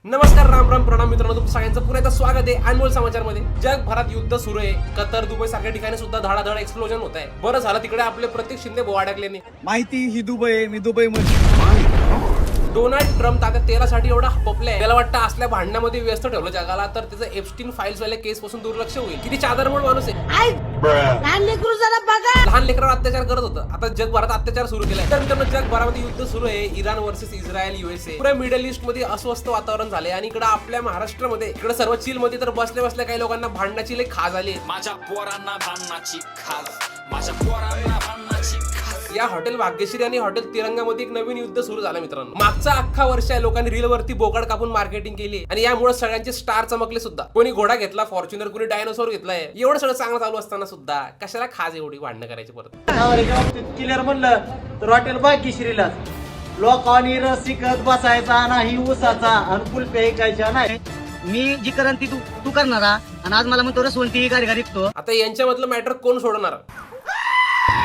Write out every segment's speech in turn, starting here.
नमस्कार, राम राम, प्रणाम मित्रांनो, तुमचं सगळ्यांचं पुन्हा एकदा स्वागत आहे अनमोल समाचारमध्ये. जगभरात युद्ध सुरू आहे. कतर, दुबई सारख्या ठिकाणी सुद्धा धडाधड एक्सप्लोजन होत आहे. बरं झालं तिकडे आपले प्रत्येक शिंदे भाऊ अडकले. माहिती ही दुबई, मी दुबई मध्ये. डोनाल्ड ट्रम्प तात्या तेलासाठी एवढा हपपलाय, त्याला वाटतं असल्या भांडणामध्ये व्यस्त ठेवलं जगाला तर त्याचं एप्स्टीन फाईल्स वाल्या केस पासून दुर्लक्ष होईल. किती चादरमोड माणूस आहे. लहान लेकरावर अत्याचार करत होतं, आता जगभरात अत्याचार सुरू केलाय. तर मित्रांनो, जगभरामध्ये युद्ध सुरू आहे. Iran versus Israel, USA. पुऱ्या मिडल ईस्ट मध्ये अस्वस्थ वातावरण झाले आणि इकडे आपल्या महाराष्ट्रामध्ये इकडे सर्व चिल मध्ये तर बसल्या बसल्या काही लोकांना भांडणाची लई खाज आली. माझ्या पोरांना भांडणाची खाज, माझ्या पोरांना भांडणाची खाज. या हॉटेल भाग्यश्री आणि हॉटेल तिरंगामध्ये एक नवीन युद्ध सुरू झालं मित्रांनो. मागचा अख्खा वर्ष आहे लोकांनी रील वरती बोकाड कापून मार्केटिंग केली आणि यामुळे सगळ्यांचे स्टार चमकले सुद्धा. कोणी घोडा घेतला, फॉर्च्युनर, कोणी डायनोसॉर घेतलाय. एवढं सगळं चांगलं चालू असताना सुद्धा कशाला खाज एवढी भांडणं करायची परत. क्लिअर म्हणलं तर हॉटेल भाग्यश्रीला लोकांनी रस शिकत बसायचा नाही, उसाचा आणि कुल्फे ऐकायच्या नाही. मी जी करण ती तू करणारा आणि आज मला म्हणतो रसवंती गाडी गाडीतो. आता यांच्यामधलं मॅटर कोण सोडणार.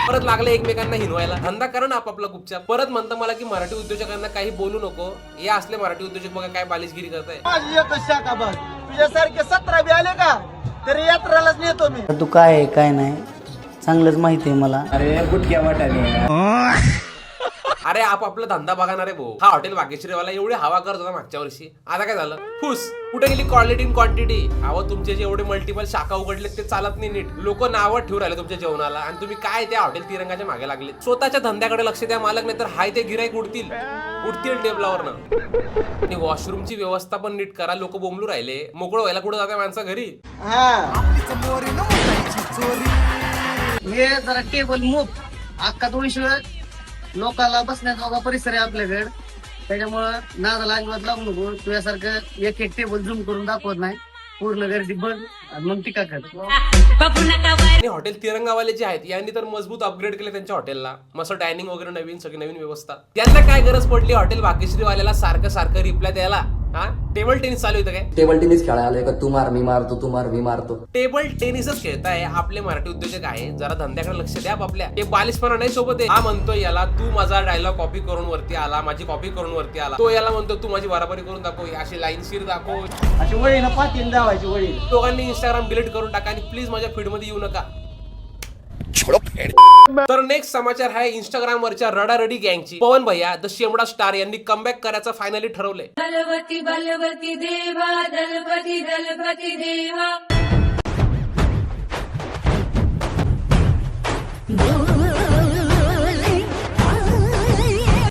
परत लागले एकमेकांना हिनवायला. धंदा करा ना आपापला गुपचाप. परत म्हणतं मला की मराठी उद्योजकांना काही बोलू नको. या असले मराठी उद्योजक बघा काय बालिशगिरी करताय. माझी एकच शाखा बघ, तुझ्यासारखे 17 बी आले का तरी यात्रालाच नेतो मी. तू काय आहे काय नाही चांगलंच माहिती आहे मला. अरे आपापला धंदा बघणार आहे भाऊ. हा हॉटेल भाग्यश्रीवाला एवढी हवा करत होता मागच्या वर्षी, आता काय झालं फुस. कुठे गेली क्वालिटी इन क्वांटिटी. अहो तुमचे जे एवढे मल्टिपल शाखा उघडले ते चालत नाही नीट. लोक नावं ठेवून राहिले तुमच्या जेवणाला आणि तुम्ही काय त्या हॉटेल तिरंगाच्या मागे लागले. स्वतःच्या धंद्याकडे लक्ष द्या मालक, नाही तर हाय ते गिराईक उडतील टेबलावरनं. आणि वॉशरूमची व्यवस्था पण नीट करा. लोक बोंबलू राहिले. मोकळं व्हायला कुठं जाते माणसं घरी. हे जरा टेबल मूव अख्खा 200 लोकांना बसण्याचा परिसर आहे आपल्याकडे, त्याच्यामुळं नादाला अजिबात लागू नको. तुझ्यासारखं एक एक टेबल झूम करून दाखवत नाही. पूर्ण गर्दी बघ आणि मग टीका कर. आणि हॉटेल तिरंगावाले जे आहेत यांनी तर मजबूत अपग्रेड केले त्यांच्या हॉटेलला. मस्त डायनिंग वगैरे नवीन, सगळी नवीन व्यवस्था. त्यांना काय गरज पडली हॉटेल भाग्यश्रीवाल्याला सारखं सारखं रिप्लाय द्यायला. हा टेबल टेनिस चालू होतं काय. टेबल टेनिस खेळायला का तू मार मी मारतो, तू मार मी मारतो. टेबल टेनिसच खेळताय. आपले मराठी उद्योजक आहे, जरा धंद्याकडे लक्ष द्या आपल्या. ते बालिशपणा नाही सोबत आहे. हा म्हणतोय याला तू माझा डायलॉग कॉपी करून वरती आला, माझी कॉपी करून वरती आला. तो याला म्हणतो तू माझी बराबरी करून दाखव, अशी लाईनशीर दाखव. अशी वळीनं पातील दावायची वळी. दोघांनी इंस्टाग्राम डिलीट करून टाका आणि प्लीज माझ्या फीड मध्ये येऊ नका. तर नेक्स्ट समाचार आहे इंस्टाग्राम वरच्या रडारडी गँगची. पवन भैया द शेमडा स्टार यांनी कमबॅक करायचं फायनली ठरवलंय. बलवती बलवती देवा, दलपती दलपती देवा.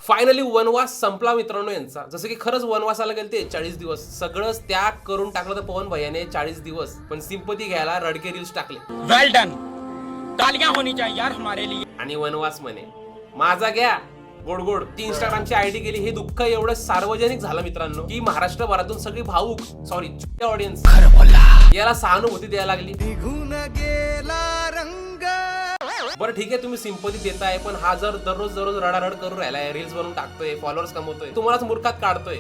फायनली वनवास संपला मित्रांनो यांचा. जसं की खरंच वनवासाला गेले ते 40 दिवस सगळंच त्याग करून टाकलं तर पवन भैयाने 40 दिवस. पण सिंपती घ्यायला रडके रील्स टाकले. वेल डन, तालियां होनी चाहिए यार हमारे लिए. आणि वनवास म्हणे माझा घ्या गोड गोड. ती इंस्टाग्रामची आयडी गेली. हे दुःख एवढं सार्वजनिक झालं मित्रांनो की महाराष्ट्रभरातून सगळी भाऊक ऑडियन्स याला सहानुभूती द्यायला लागली. बरं ठीक आहे तुम्ही सिंपती देताय, पण हा जर दररोज रडारड करून राहिलाय, रील्स बनवून टाकतोय, फॉलोअर्स कमवतोय, तुम्हालाच मूर्खात काढतोय.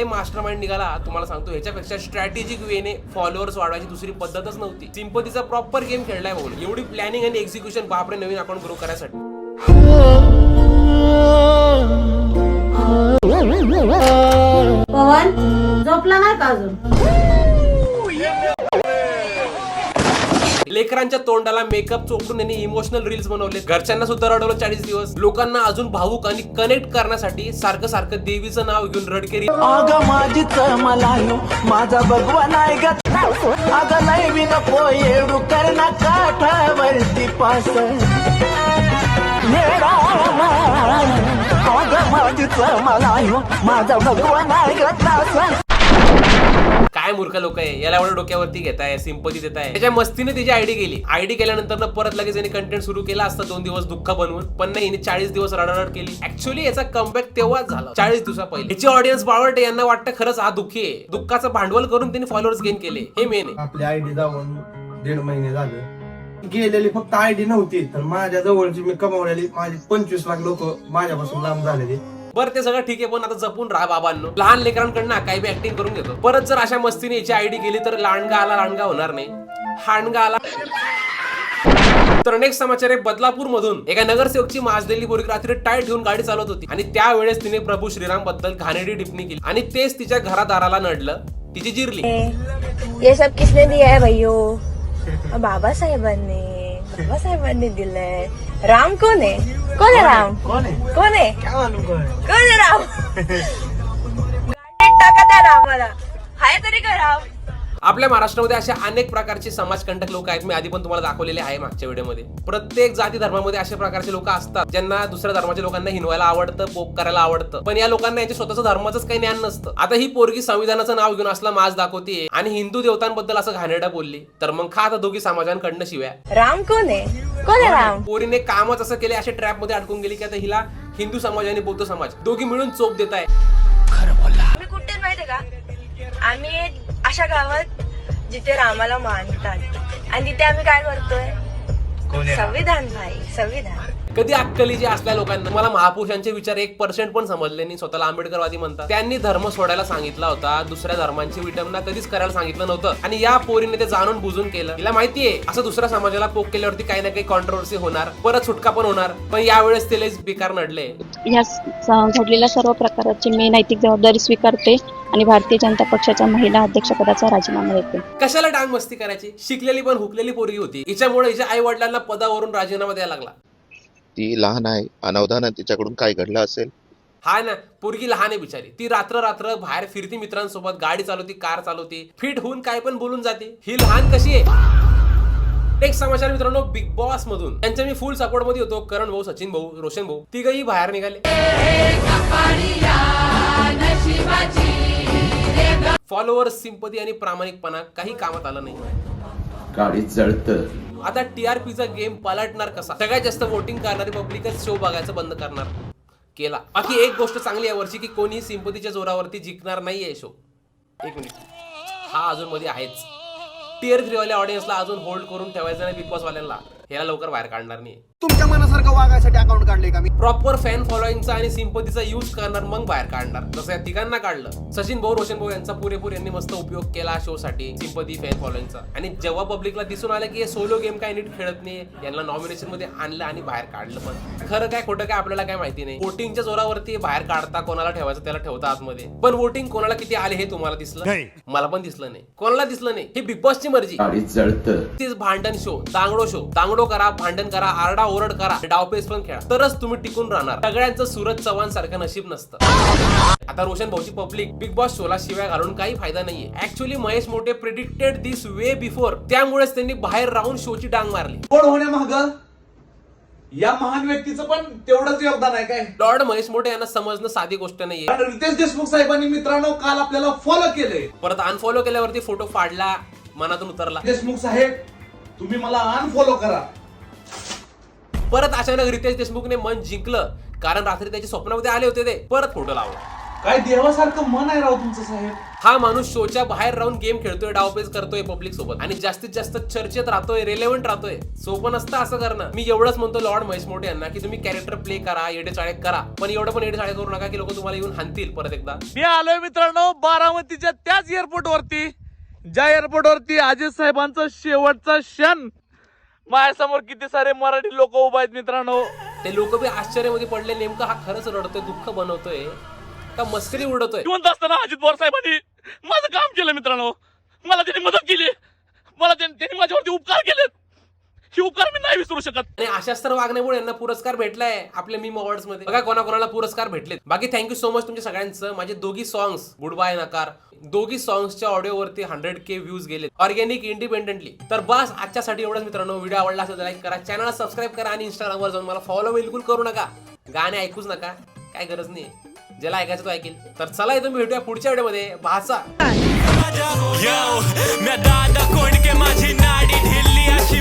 मास्टर माइंड निघाला तुम्हाला सांगतो. ह्याच्यापेक्षा स्ट्रॅटेजिक वेने फॉलोअर्स वाढवायची दुसरी पद्धतच नव्हती. सिंपतीचा प्रॉपर गेम खेळलाय भाऊ. एवढी प्लॅनिंग आणि एक्झिक्युशन बापरे नवीन अकाउंट ग्रो करायसाठी. पवन झोपला नाही का अजून. लेकरांच्या तोंडाला मेकअप चोपडून यांनी इमोशनल रील्स बनवले. घरच्यांना सुद्धा रडवलं 40 दिवस. लोकांना अजून भावूक आणि कनेक्ट करण्यासाठी सारखं सारखं देवीचं नाव घेऊन रडकेरी. माझीच मला माझा भगवान आहे ग. अगं नाही नको येडू करणा काठावरती पास. माझीच मला माझा भगवान आहे ग. काय मूर्ख लोक आहे, याला एवढं डोक्यावरती घेताय, सिंपती देताय. त्याच्या मस्तीने त्याची आयडी गेली. आयडी केल्यानंतर परत लगेच यांनी कंटेंट सुरू केला असता 2 दिवस दुःख बनवून. पण नाही, हिने 40 दिवस रडारड केली. ऍक्च्युअली याचा कमबॅक तेव्हाच झाला 40 दिवसा पहिले. याची ऑडियन्स बावळटे. यांना वाटतं खरंच हा दुःखी आहे. दुःखाचं भांडवल करून त्यांनी फॉलोअर्स गेन केले. हे मेन आहे. आपली आयडी जाऊन 1.5 महिने झाले. गेलेली फक्त आयडी नव्हती तर माझ्या जवळची मी कमावलेली माझी 25 लाख लोक माझ्यापासून लांब झालेली. बरं ते सगळं ठीक आहे, पण आता जपून राहा बाबांनो. लहान लेकरांकडनं काही बी ऍक्टिंग करून घेतो. परत जर अशा मस्तीने याची आयडी गेली तर लांडगा आला लांडगा होणार नाही. हांडगा आला तर नेक्स्ट समाचार आहे बदलापूर मधून एका नगरसेवकची माजलेली पोरगी रात्री टाय ठेवून गाडी चालवत होती आणि त्यावेळेस तिने प्रभू श्रीराम बद्दल घाणेरडी टिप्पणी केली आणि तेच तिच्या घरादाराला नडलं, तिची जिरली. ये सब किसने दिया है भैयो? बाबासाहेबांनी दिलंय. राम कोण आहे? कोण आहे राम? कोण आहे? कोण आहे राम? गाडीत टाका त्या रामाला. हाय तरी का राम? आपल्या महाराष्ट्रामध्ये अशा अनेक प्रकारचे समाजकंटक लोक आहेत. मी आधी पण तुम्हाला दाखवलेले आहे मागच्या व्हिडिओमध्ये. प्रत्येक जाती धर्मामध्ये अशा प्रकारचे लोक असतात ज्यांना दुसऱ्या धर्माच्या लोकांना हिनवायला आवडतं, पोक करायला आवडतं, पण या लोकांना यांच्या स्वतःचं धर्माचंच काही ज्ञान नसतं. आता ही पोरगी संविधानाचं नाव घेऊन असला माज दाखवते आणि हिंदू देवतांबद्दल असं घाणेरडं बोलली, तर मग खा आता दोघी समाजांकडनं शिव्या. राम कोण आहे? कोण आहे राम? पोरीने कामच असं केले, अशा ट्रॅप मध्ये अडकून गेली की आता हिला हिंदू समाज आणि बौद्ध समाज दोघी मिळून चोप देत आहे. आम्ही कुठे माहितीये का? आम्ही अशा गावात जिथे रामाला मानतात आणि तिथे आम्ही काय करतोय? संविधान भाई, संविधान. कधी अक्कली असल्या लोकांना मला महापुरुषांचे विचार 1% पण समजले नाही, स्वतःला आंबेडकरवादी म्हणतात. त्यांनी धर्म सोडायला सांगितला होता, दुसऱ्या धर्मांची विटंबना कधीच करायला सांगितलं नव्हतं आणि या पोरीने ते जाणून बुजून केलं. तिला माहितीये असं दुसऱ्या समाजाला पोक केल्यावरती काही ना काही कॉन्ट्रोवर्सी होणार, परत सुटका पण होणार, पण यावेळेस ते लयच बेकार नडले. या घडलेल्या सर्व प्रकाराची मी नैतिक जबाबदारी स्वीकारते आणि भारतीय जनता पक्षाच्या महिला अध्यक्षपदाचा राजीनामा देते. कशाला डांग मस्ती करायची? शिकलेली पण हुकलेली पोरगी होती, हिच्यामुळे हिच्या आई वडिलांना पदावरून राजीनामा द्यायला लागला. ती लहान आहे, अनावधानात तिच्याकडून काय घडलं असेल. हा ना, पोरगी लहान आहे बिचारी. ती रात्र बाहेर फिरती मित्रांसोबत, गाडी चालवती, कार चालवती, फिट होऊन काय पण बोलून जाते. ही लहान कशी आहे? एक समाचार मित्रांनो बिग बॉस मधून, त्यांच्या मी फुल सपोर्ट मध्ये होतो. करण भाऊ, सचिन भाऊ, रोशन भाऊ तिघही बाहेर निघाले. फॉलोअर्स, सिंपती आणि प्रामाणिकपणा काही कामात आलं नाही. गाडी जळतं. आता टीआरपीचा गेम पलटणार कसा? सगळ्यात जास्त वोटिंग करणारी पब्लिकच शो बघायचं बंद करणार. केला. बाकी एक गोष्ट चांगली या वर्षी की कोणी सिंपतीच्या जोरावरती जिंकणार नाहीये शो. एक मिनिट, हा अजून मध्ये आहेच. टियर 3 वाल्या ऑडियन्सला अजून होल्ड करून ठेवायचं नाही बिग बॉस वाल्यांना. याला लवकर बाहेर काढणार नाही. तुमच्या मनासारखं वागायसाठी अकाउंट काढले का मी? प्रॉपर फॅन फॉलोईंगचा आणि सिंपतीचा यूज करणार, मग बाहेर काढणार. तसं या तिघांना काढलं. सचिन भाऊ, रोशन भाऊ यांचा पुरेपूर यांनी मस्त उपयोग केला शो साठी, सिंपती, फॅन फॉलोईंगचा. आणि जेव्हा पब्लिकला दिसून आलं की हे सोलो गेम काय नीट खेळत नाही, यांना नॉमिनेशन मध्ये आणलं आणि बाहेर काढलं. पण खरं काय खोटं काय आपल्याला काय माहिती नाही. वोटिंगच्या जोरावरती बाहेर काढता, कोणाला ठेवायचं त्याला ठेवता आतमध्ये. पण वोटिंग कोणाला किती आले हे तुम्हाला दिसलं? मला पण दिसलं नाही, कोणाला दिसलं नाही. हे बिग बॉसची मर्जी. तीच भांडण शो, दांगडो शो, दांगडो करा, भांडण करा, आरडा ओरड करा, डावपेच पण खेळा, तरच तुम्ही टिकून राहणार. सगळ्यांचं सूरज चव्हाण सारखं नशीब नसतं. आता रोशन भाऊची पब्लिक बिग बॉस शोला शिव्या घालून काही फायदा नाहीये. ऍक्च्युअली महेश मोठे प्रिडिक्टेड दिस वे बिफोर, त्यामुळेच त्यांनी बाहेर राहून शोची डांग मारली. कोण होण्यामागं या महान व्यक्तीचं पण तेवढंच योगदान आहे काय? लॉर्ड महेश मोठे यांना समजणं साधी गोष्ट नाहीये. रितेश देशमुख साहेबांनी मित्रांनो काल आपल्याला फॉलो केले. परत अनफॉलो केल्यावरती फोटो फाडला, मनातून उतरला. देशमुख साहेब तुम्ही मला अनफॉलो करा. परत अचानक रितेश देशमुखने मन जिंकलं, कारण रात्री त्याच्या स्वप्नामध्ये आले होते ते. परत फोटो लावला. काय देवासारखं मन आहे राव तुमचं साहेब. हा माणूस शोच्या बाहेर राहून गेम खेळतोय, डावपेच करतोय पब्लिक सोबत आणि जास्तीत जास्त चर्चेत राहतोय, रेलेव्हंट राहतोय. सोपं नसतं असं करणं. मी एवढंच म्हणतो लॉर्ड महेश मोठे यांना की तुम्ही कॅरेक्टर प्ले करा, येडेचाळे करा, पण एवढं पण येडेचाळे करू नका की लोक तुम्हाला येऊन हाणतील परत एकदा. मी आलोय मित्रांनो बारामतीच्या त्याच एअरपोर्ट वरती, ज्या एअरपोर्ट वरती अजय साहेबांचा शेवटचा क्षण. माझ्यासमोर किती सारे मराठी लोक उभा आहेत मित्रांनो. ते लोक बी आश्चर्यामध्ये पडले, नेमका हा खरंच रडतोय, दुःख बनवतोय का मस्करी उडवतोय? जिवंत असताना अजित पवार साहेबांनी माझं काम केलं मित्रांनो. मला त्यांनी मदत केली, मला त्यांनी माझ्यावरती उपकार केलेत. हे उपकार मी नाही विसरू शकत. आणि अशाच तर वागण्यामुळे यांना पुरस्कार भेटलाय आपल्या मीम अवॉर्ड्स मध्ये. बघा कोणाकोणाला पुरस्कार भेटलेत. बाकी थँक्यू सो मच तुमच्या सगळ्यांचं. माझे दोघी सॉंग्स गुड बाय नकार, दोघी सॉंग्सच्या ऑडिओवरती 100K व्ह्यूज गेले ऑर्गॅनिक इंडिपेंडेंटली. तर बस आजच्यासाठी एवढंच मित्रांनो. व्हिडिओ आवडला असेल तर लाईक करा, चॅनलला सबस्क्राईब करा आणि इंस्टाग्रामवर जाऊन मला फॉलो बिलकुल करू नका. गाणे ऐकूच नका, काय गरज नाही. ज्याला ऐकायचं तो ऐकेल. तर चला इथून भेटूया पुढच्या व्हिडिओमध्ये. भाषा माझी नाडी ढिल्ली अशी